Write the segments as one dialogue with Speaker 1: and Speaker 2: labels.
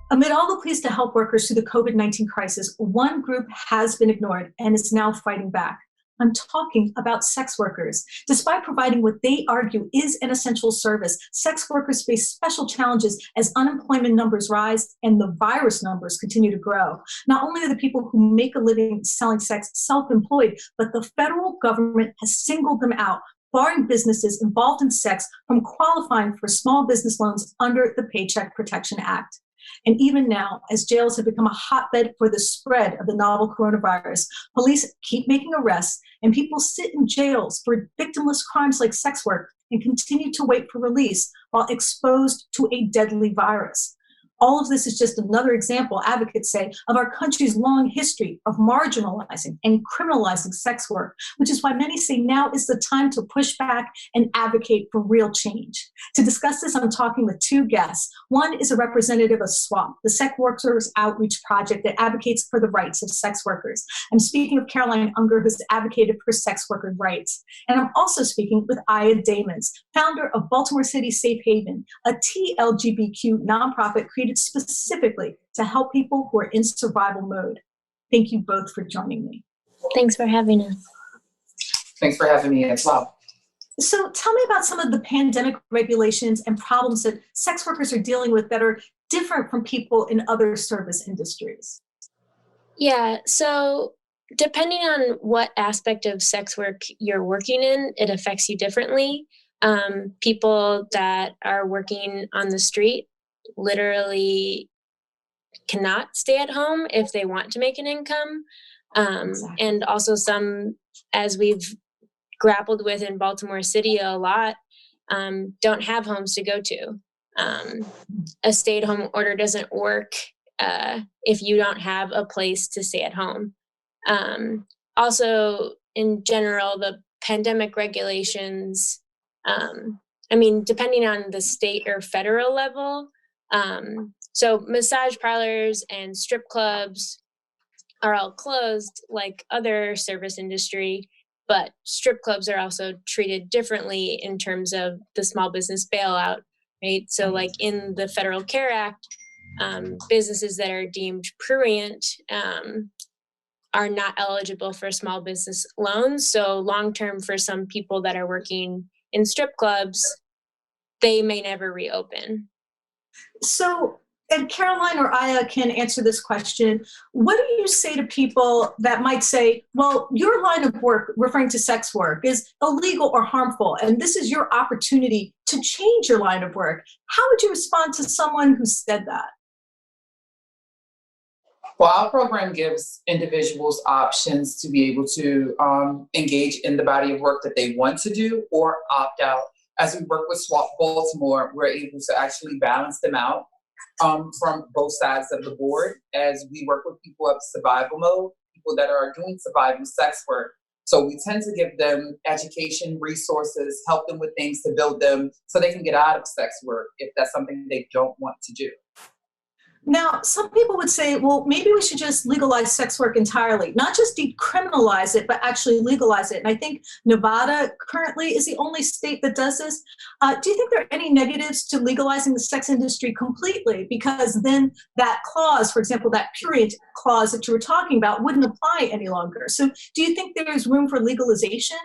Speaker 1: Amid all the pleas to help workers through the COVID-19 crisis, one group has been ignored and is now fighting back. I'm talking about sex workers. Despite providing what they argue is an essential service, sex workers face special challenges as unemployment numbers rise and the virus numbers continue to grow. Not only are the people who make a living selling sex self-employed, but the federal government has singled them out, barring businesses involved in sex from qualifying for small business loans under the Paycheck Protection Act. And even now, as jails have become a hotbed for the spread of the novel coronavirus, police keep making arrests and people sit in jails for victimless crimes like sex work and continue to wait for release while exposed to a deadly virus. All of this is just another example, advocates say, of our country's long history of marginalizing and criminalizing sex work, which is why many say now is the time to push back and advocate for real change. To discuss this, I'm talking with two guests. One is a representative of SWAP, the Sex Workers Outreach Project that advocates for the rights of sex workers. I'm speaking of Caroline Unger, who's advocated for sex worker rights. And I'm also speaking with Aya Damons, founder of Baltimore City Safe Haven, a TLGBTQ nonprofit created specifically to help people who are in survival mode. Thank you both for joining me.
Speaker 2: Thanks for having us.
Speaker 3: Thanks for having me as well.
Speaker 1: So tell me about some of the pandemic regulations and problems that sex workers are dealing with that are different from people in other service industries.
Speaker 2: Yeah, so depending on what aspect of sex work you're working in, it affects you differently. People that are working on the street literally cannot stay at home if they want to make an income.
Speaker 1: Exactly.
Speaker 2: And also some, as we've grappled with in Baltimore City a lot, don't have homes to go to. A stay-at-home order doesn't work if you don't have a place to stay at home. Also, in general, the pandemic regulations, depending on the state or federal level, so massage parlors and strip clubs are all closed like other service industry, but strip clubs are also treated differently in terms of the small business bailout, right? So like in the Federal Care Act, businesses that are deemed prurient are not eligible for small business loans. So long-term for some people that are working in strip clubs, they may never reopen.
Speaker 1: So, and Caroline or Aya can answer this question. What do you say to people that might say, well, your line of work, referring to sex work, is illegal or harmful, and this is your opportunity to change your line of work? How would you respond to someone who said that?
Speaker 3: Well, our program gives individuals options to be able to engage in the body of work that they want to do or opt out. As we work with SWAP Baltimore, we're able to actually balance them out from both sides of the board as we work with people of survival mode, people that are doing survival sex work. So we tend to give them education, resources, help them with things to build them so they can get out of sex work if that's something they don't want to do.
Speaker 1: Now, some people would say, well, maybe we should just legalize sex work entirely, not just decriminalize it, but actually legalize it. And I think Nevada currently is the only state that does this. Do you think there are any negatives to legalizing the sex industry completely? Because then that clause, for example, that prurient clause that you were talking about, wouldn't apply any longer. So do you think there's room for legalization?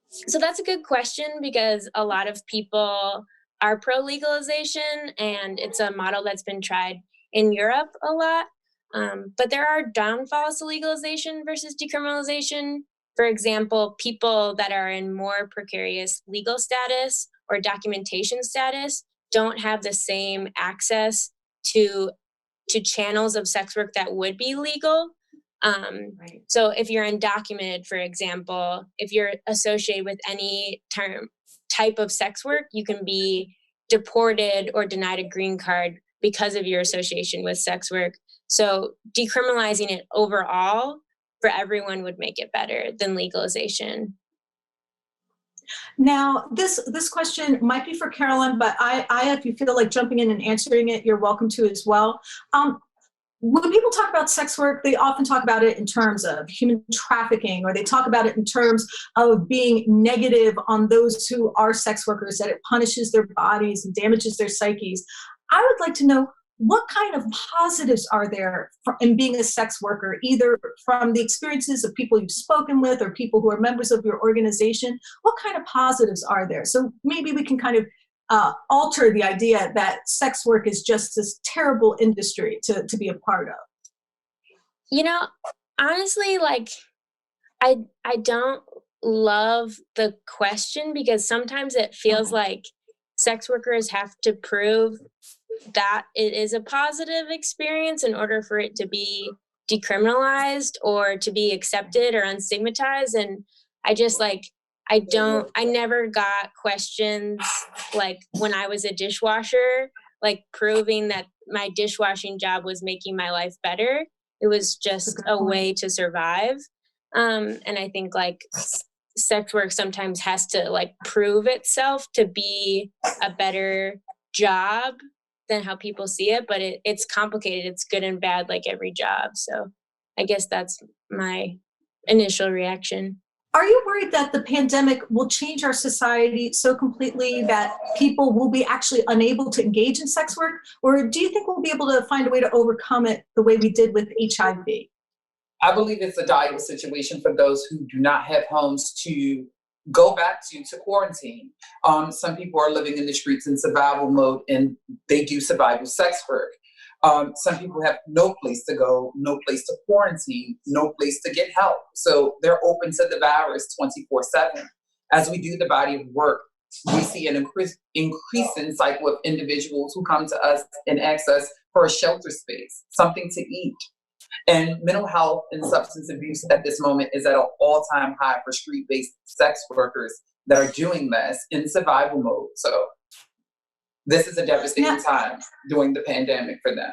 Speaker 2: So that's a good question, because a lot of people are pro-legalization, and it's a model that's been tried in Europe a lot. But there are downfalls to legalization versus decriminalization. For example, people that are in more precarious legal status or documentation status don't have the same access to channels of sex work that would be legal.
Speaker 1: Right.
Speaker 2: So if you're undocumented, for example, if you're associated with any type of sex work, you can be deported or denied a green card because of your association with sex work. So decriminalizing it overall for everyone would make it better than legalization.
Speaker 1: Now, this question might be for Caroline, but Aya, if you feel like jumping in and answering it, you're welcome to as well. When people talk about sex work, they often talk about it in terms of human trafficking, or they talk about it in terms of being negative on those who are sex workers, that it punishes their bodies and damages their psyches. I would like to know, what kind of positives are there in being a sex worker, either from the experiences of people you've spoken with or people who are members of your organization? What kind of positives are there? So maybe we can kind of alter the idea that sex work is just this terrible industry to be a part of.
Speaker 2: You know, honestly, like, I don't love the question, because sometimes it feels like sex workers have to prove that it is a positive experience in order for it to be decriminalized or to be accepted or unstigmatized. And I just like, I never got questions like when I was a dishwasher, like proving that my dishwashing job was making my life better. It was just a way to survive. And I think like sex work sometimes has to like prove itself to be a better job than how people see it, but it's complicated. It's good and bad, like every job. So I guess that's my initial reaction.
Speaker 1: Are you worried that the pandemic will change our society so completely that people will be actually unable to engage in sex work? Or do you think we'll be able to find a way to overcome it the way we did with HIV?
Speaker 3: I believe it's a dire situation for those who do not have homes to go back to quarantine. Some people are living in the streets in survival mode, and they do survival sex work. Some people have no place to go, no place to quarantine, no place to get help. So they're open to the virus 24/7. As we do the body of work, we see an increasing cycle of individuals who come to us and ask us for a shelter space, something to eat. And mental health and substance abuse at this moment is at an all-time high for street-based sex workers that are doing this in survival mode. So this is a devastating time during the pandemic for them.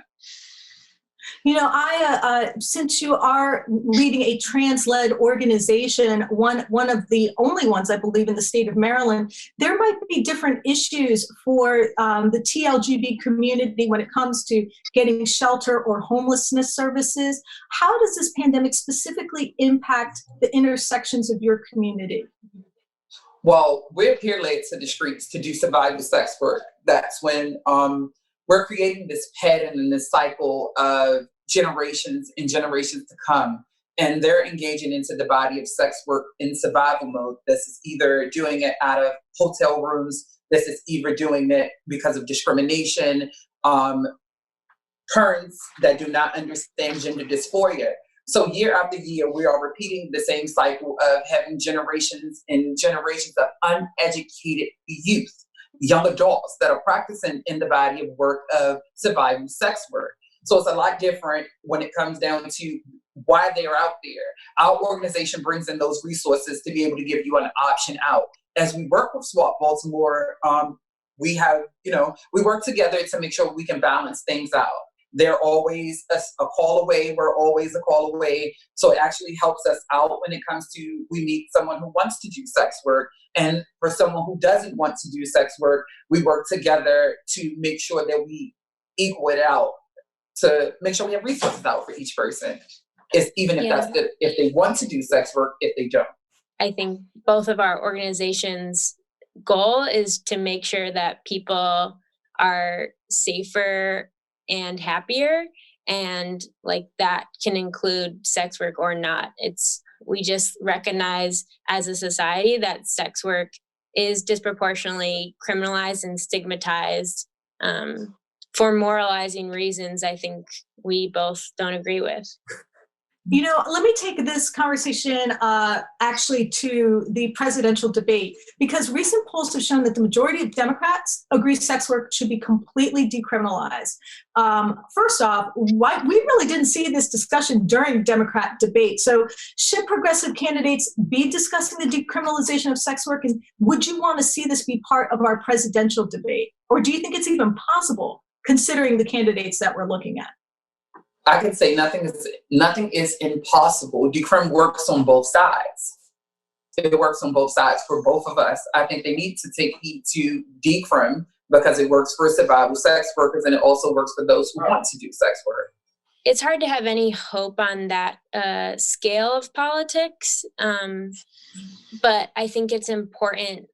Speaker 1: You know, since you are leading a trans-led organization, one of the only ones I believe in the state of Maryland, there might be different issues for the TLGB community when it comes to getting shelter or homelessness services. How does this pandemic specifically impact the intersections of your community?
Speaker 3: Well, we're here led to the streets to do survival sex work. That's when we're creating this pattern and this cycle of generations and generations to come. And they're engaging into the body of sex work in survival mode. This is either doing it out of hotel rooms. This is either doing it because of discrimination, parents that do not understand gender dysphoria. So year after year, we are repeating the same cycle of having generations and generations of uneducated youth, young adults that are practicing in the body of work of survival sex work. So it's a lot different when it comes down to why they are out there. Our organization brings in those resources to be able to give you an option out. As we work with SWAT Baltimore, we have, we work together to make sure we can balance things out. They're always a call away. We're always a call away. So it actually helps us out when it comes to, we meet someone who wants to do sex work. And for someone who doesn't want to do sex work, we work together to make sure that we equal it out, to make sure we have resources out for each person. It's even if if they want to do sex work, if they don't.
Speaker 2: I think both of our organizations' goal is to make sure that people are safer and happier, and like that can include sex work or not. We just recognize as a society that sex work is disproportionately criminalized and stigmatized for moralizing reasons I think we both don't agree with.
Speaker 1: Let me take this conversation actually to the presidential debate, because recent polls have shown that the majority of Democrats agree sex work should be completely decriminalized. First off, we really didn't see this discussion during Democrat debate. So should progressive candidates be discussing the decriminalization of sex work? And would you want to see this be part of our presidential debate? Or do you think it's even possible, considering the candidates that we're looking at?
Speaker 3: I can say nothing is impossible. Decrim works on both sides. It works on both sides for both of us. I think they need to take heed to decrim because it works for survival sex workers, and it also works for those who want to do sex work.
Speaker 2: It's hard to have any hope on that scale of politics, but I think it's important,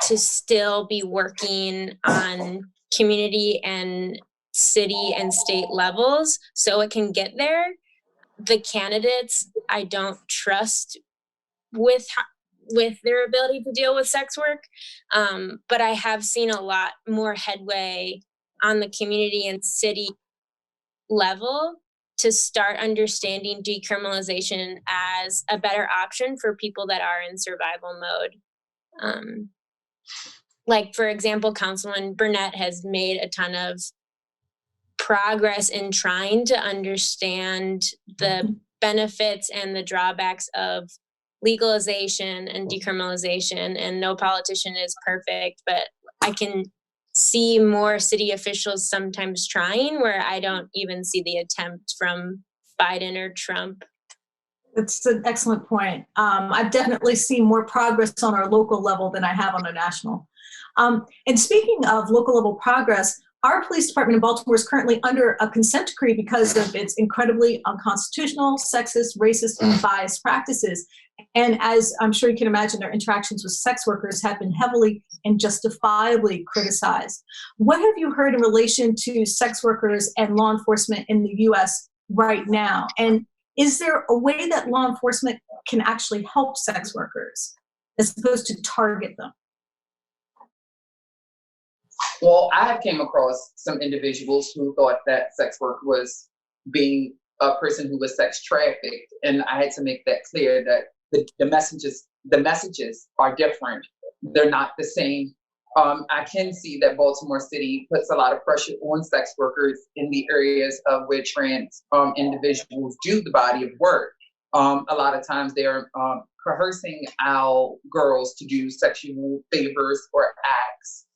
Speaker 2: to still be working on community and city and state levels so it can get there. The candidates I don't trust with their ability to deal with sex work, but I have seen a lot more headway on the community and city level to start understanding decriminalization as a better option for people that are in survival mode. Like, for example, Councilman Burnett has made a ton of progress in trying to understand the benefits and the drawbacks of legalization and decriminalization. And no politician is perfect, but I can see more city officials sometimes trying where I don't even see the attempt from Biden or Trump.
Speaker 1: It's an excellent point. I've definitely seen more progress on our local level than I have on a national. And speaking of local level progress, our police department in Baltimore is currently under a consent decree because of its incredibly unconstitutional, sexist, racist, and biased practices. And as I'm sure you can imagine, their interactions with sex workers have been heavily and justifiably criticized. What have you heard in relation to sex workers and law enforcement in the U.S. right now? And is there a way that law enforcement can actually help sex workers as opposed to target them?
Speaker 3: Well, I have came across some individuals who thought that sex work was being a person who was sex trafficked, and I had to make that clear that the messages are different. They're not the same. I can see that Baltimore City puts a lot of pressure on sex workers in the areas of where trans individuals do the body of work. A lot of times they are coercing our girls to do sexual favors or acts,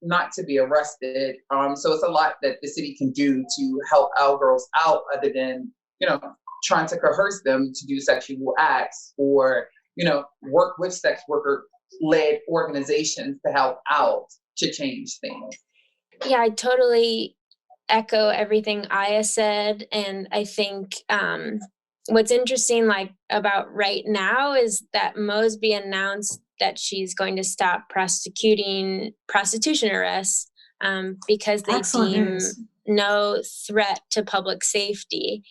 Speaker 3: not to be arrested. So it's a lot that the city can do to help our girls out, other than, trying to coerce them to do sexual acts, or, work with sex worker-led organizations to help out to change things.
Speaker 2: Yeah, I totally echo everything Aya said. And I think what's interesting, about right now is that Mosby announced that she's going to stop prosecuting prostitution arrests because they deem no threat to public safety.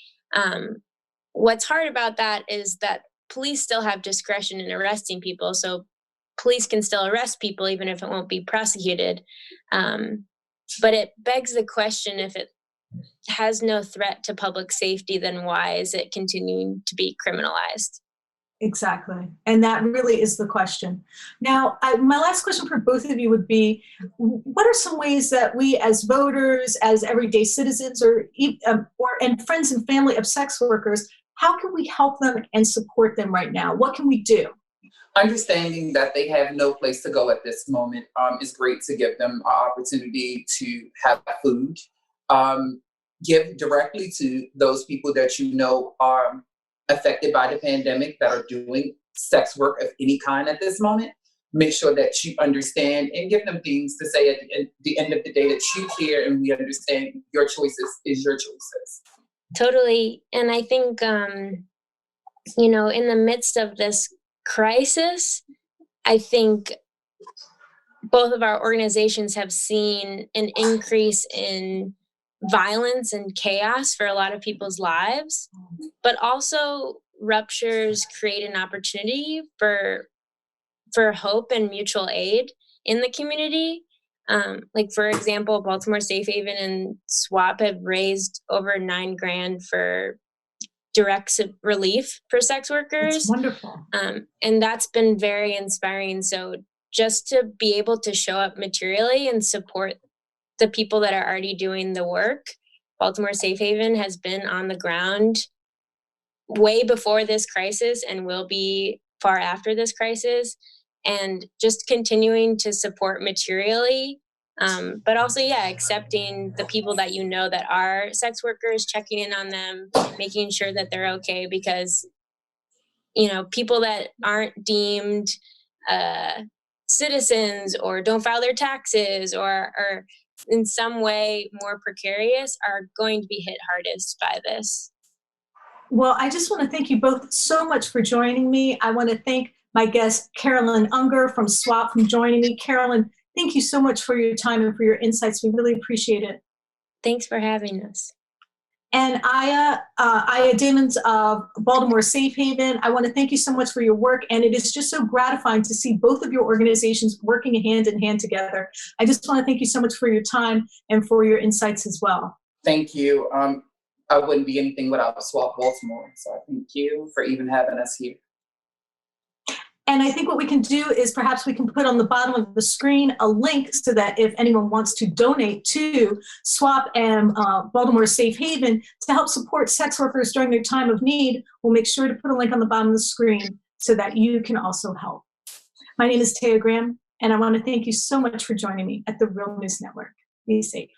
Speaker 2: What's hard about that is that police still have discretion in arresting people. So police can still arrest people even if it won't be prosecuted. But it begs the question, if it has no threat to public safety, then why is it continuing to be criminalized?
Speaker 1: Exactly. And that really is the question. Now, my last question for both of you would be, what are some ways that we as voters, as everyday citizens, and friends and family of sex workers, how can we help them and support them right now? What can we do?
Speaker 3: Understanding that they have no place to go at this moment is great, to give them an opportunity to have food. Give directly to those people that are affected by the pandemic, that are doing sex work of any kind at this moment. Make sure that you understand and give them things to say at the end of the day, that you care and we understand your choices is your choices.
Speaker 2: Totally. And I think, in the midst of this crisis, I think both of our organizations have seen an increase in violence and chaos for a lot of people's lives, but also ruptures create an opportunity for hope and mutual aid in the community. For example, Baltimore Safe Haven and SWAP have raised over $9,000 for direct relief for sex workers.
Speaker 1: That's wonderful.
Speaker 2: And that's been very inspiring. So just to be able to show up materially and support the people that are already doing the work. Baltimore Safe Haven has been on the ground way before this crisis and will be far after this crisis. And just continuing to support materially, but also, accepting the people that that are sex workers, checking in on them, making sure that they're okay, because, people that aren't deemed citizens or don't file their taxes or are in some way more precarious are going to be hit hardest by this.
Speaker 1: Well, I just want to thank you both so much for joining me. I want to thank my guest, Carolyn Unger from SWAP, for joining me. Carolyn, thank you so much for your time and for your insights. We really appreciate it.
Speaker 2: Thanks for having us.
Speaker 1: And Aya Damons of Baltimore Safe Haven, I want to thank you so much for your work. And it is just so gratifying to see both of your organizations working hand in hand together. I just want to thank you so much for your time and for your insights as well.
Speaker 3: Thank you. I wouldn't be anything without SWAP Baltimore. So I thank you for even having us here.
Speaker 1: And I think what we can do is perhaps we can put on the bottom of the screen a link so that if anyone wants to donate to SWAP and Baltimore Safe Haven to help support sex workers during their time of need, we'll make sure to put a link on the bottom of the screen so that you can also help. My name is Taya Graham, and I want to thank you so much for joining me at the Real News Network. Be safe.